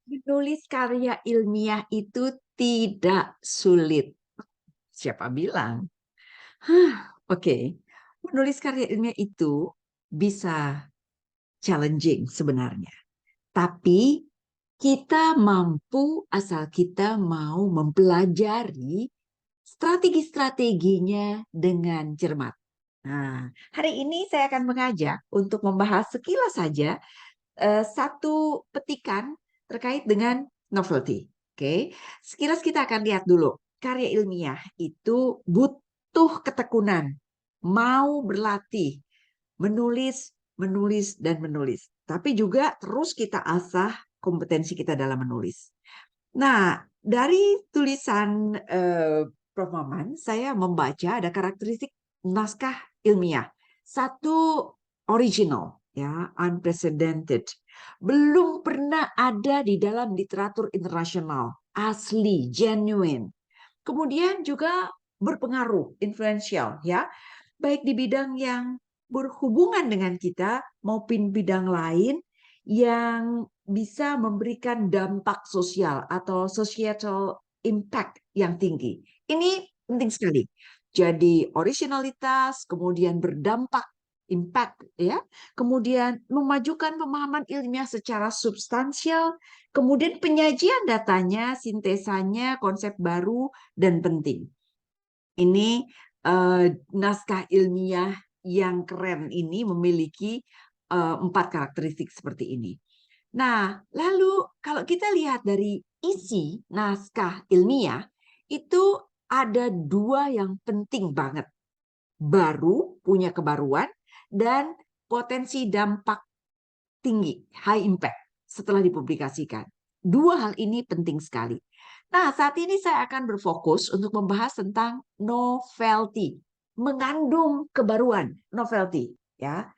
Menulis karya ilmiah itu tidak sulit. Siapa bilang? Oke. Menulis karya ilmiah itu bisa challenging sebenarnya. Tapi kita mampu asal kita mau mempelajari strategi-strateginya dengan cermat. Nah, hari ini saya akan mengajak untuk membahas sekilas saja satu petikan terkait dengan novelty. Oke, sekilas kita akan lihat dulu. Karya ilmiah itu butuh ketekunan, mau berlatih, menulis, menulis, dan menulis. Tapi juga terus kita asah kompetensi kita dalam menulis. Nah, dari tulisan Prof. Maman, saya membaca ada karakteristik naskah ilmiah. Satu, original, ya, unprecedented. Belum pernah ada di dalam literatur internasional. Asli, genuine. Kemudian juga berpengaruh, influential, ya. Baik di bidang yang berhubungan dengan kita maupun bidang lain yang bisa memberikan dampak sosial atau societal impact yang tinggi. Ini penting sekali. Jadi originalitas, kemudian berdampak, impact, ya. Kemudian memajukan pemahaman ilmiah secara substansial, kemudian penyajian datanya, sintesanya, konsep baru dan penting. Ini naskah ilmiah yang keren ini memiliki 4 karakteristik seperti ini. Nah, lalu kalau kita lihat dari isi naskah ilmiah, itu ada 2 yang penting banget. Baru, punya kebaruan, dan potensi dampak tinggi, high impact setelah dipublikasikan. 2 hal ini penting sekali. Nah, saat ini saya akan berfokus untuk membahas tentang novelty, mengandung kebaruan, novelty, ya.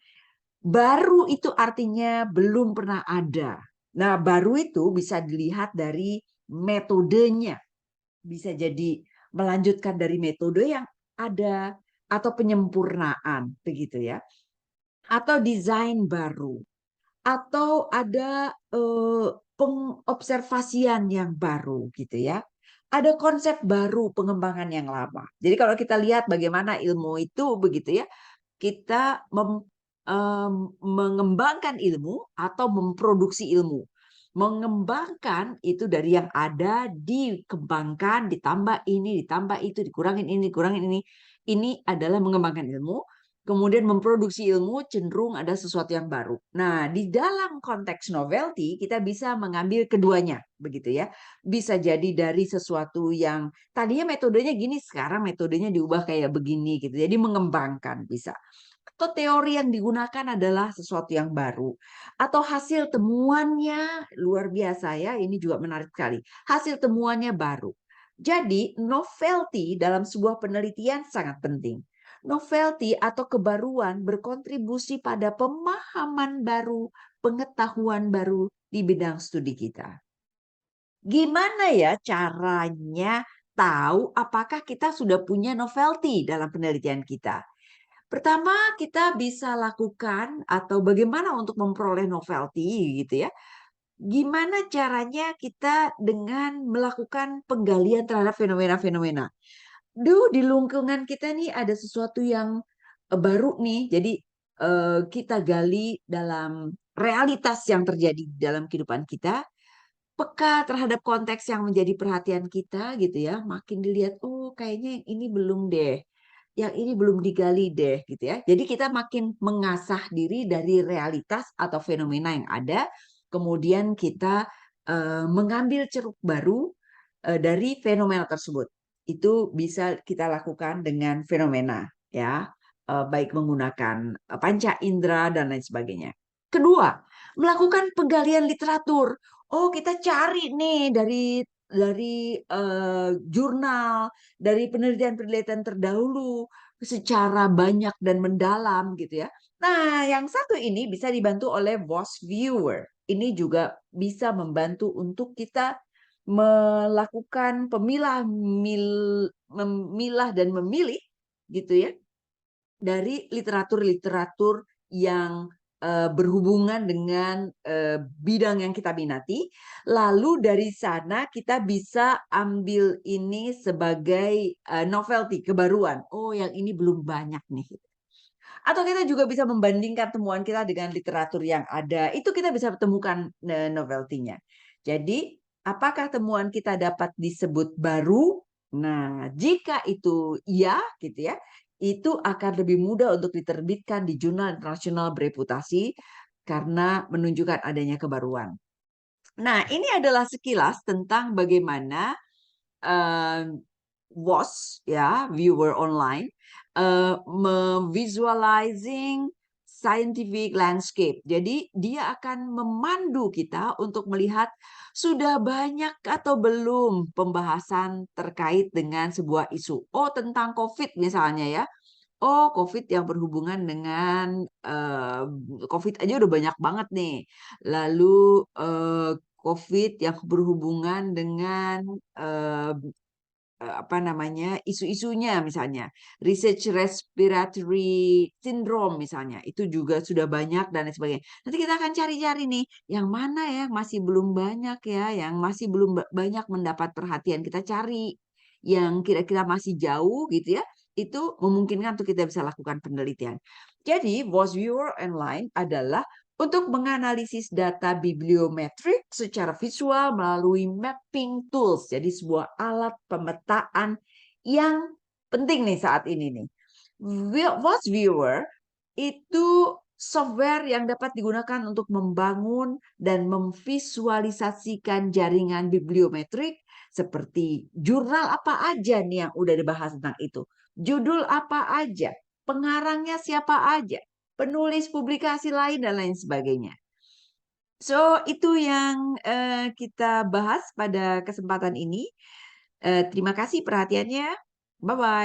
Baru itu artinya belum pernah ada. Nah, baru itu bisa dilihat dari metodenya. Bisa jadi melanjutkan dari metode yang ada atau penyempurnaan, begitu ya. Atau desain baru, atau ada pengobservasian yang baru gitu ya. Ada konsep baru pengembangan yang lama. Jadi kalau kita lihat bagaimana ilmu itu begitu ya, kita mengembangkan ilmu atau memproduksi ilmu. Mengembangkan itu dari yang ada dikembangkan, ditambah ini, ditambah itu, dikurangin ini, dikurangin ini. Ini adalah mengembangkan ilmu. Kemudian memproduksi ilmu cenderung ada sesuatu yang baru. Nah, di dalam konteks novelty kita bisa mengambil keduanya, begitu ya. Bisa jadi dari sesuatu yang tadinya metodenya gini, sekarang metodenya diubah kayak begini gitu. Jadi mengembangkan bisa. Atau teori yang digunakan adalah sesuatu yang baru. Atau hasil temuannya luar biasa ya, ini juga menarik sekali. Hasil temuannya baru. Jadi novelty dalam sebuah penelitian sangat penting. Novelty atau kebaruan berkontribusi pada pemahaman baru, pengetahuan baru di bidang studi kita. Gimana ya caranya tahu apakah kita sudah punya novelty dalam penelitian kita? Pertama, kita bisa lakukan atau bagaimana untuk memperoleh novelty gitu ya. Gimana caranya kita dengan melakukan penggalian terhadap fenomena-fenomena. Di lingkungan kita nih ada sesuatu yang baru nih. Jadi kita gali dalam realitas yang terjadi dalam kehidupan kita, peka terhadap konteks yang menjadi perhatian kita gitu ya. Makin dilihat, oh kayaknya yang ini belum deh. Yang ini belum digali deh gitu ya. Jadi kita makin mengasah diri dari realitas atau fenomena yang ada. Kemudian kita mengambil ceruk baru dari fenomena tersebut. Itu bisa kita lakukan dengan fenomena ya. Baik menggunakan panca indera dan lain sebagainya. Kedua, melakukan penggalian literatur. Oh, kita cari nih dari jurnal, dari penelitian-penelitian terdahulu secara banyak dan mendalam gitu ya. Nah, yang satu ini bisa dibantu oleh Voice Viewer. Ini juga bisa membantu untuk kita melakukan memilah dan memilih gitu ya dari literatur-literatur yang berhubungan dengan bidang yang kita minati. Lalu dari sana kita bisa ambil ini sebagai novelty, kebaruan. Oh, yang ini belum banyak nih. Atau kita juga bisa membandingkan temuan kita dengan literatur yang ada. Itu kita bisa temukan novelty-nya. Jadi, apakah temuan kita dapat disebut baru? Nah, jika itu iya gitu ya, itu akan lebih mudah untuk diterbitkan di jurnal internasional bereputasi karena menunjukkan adanya kebaruan. Nah, ini adalah sekilas tentang bagaimana WOS ya, viewer online, visualizing scientific landscape. Jadi dia akan memandu kita untuk melihat sudah banyak atau belum pembahasan terkait dengan sebuah isu. Oh, tentang COVID misalnya ya. Oh, COVID yang berhubungan dengan COVID aja udah banyak banget nih. Lalu COVID yang berhubungan dengan apa namanya, isu-isunya misalnya, research respiratory syndrome misalnya, itu juga sudah banyak dan lain sebagainya. Nanti kita akan cari-cari nih, yang mana ya yang masih belum banyak ya, yang masih belum banyak mendapat perhatian, kita cari. Yang kira-kira masih jauh gitu ya, itu memungkinkan untuk kita bisa lakukan penelitian. Jadi, WOS Viewer Online adalah untuk menganalisis data bibliometrik secara visual melalui mapping tools. Jadi sebuah alat pemetaan yang penting nih saat ini nih. WOS Viewer itu software yang dapat digunakan untuk membangun dan memvisualisasikan jaringan bibliometrik seperti jurnal apa aja nih yang udah dibahas tentang itu. Judul apa aja, pengarangnya siapa aja, penulis publikasi lain dan lain sebagainya. So, itu yang kita bahas pada kesempatan ini. Terima kasih perhatiannya. Bye-bye.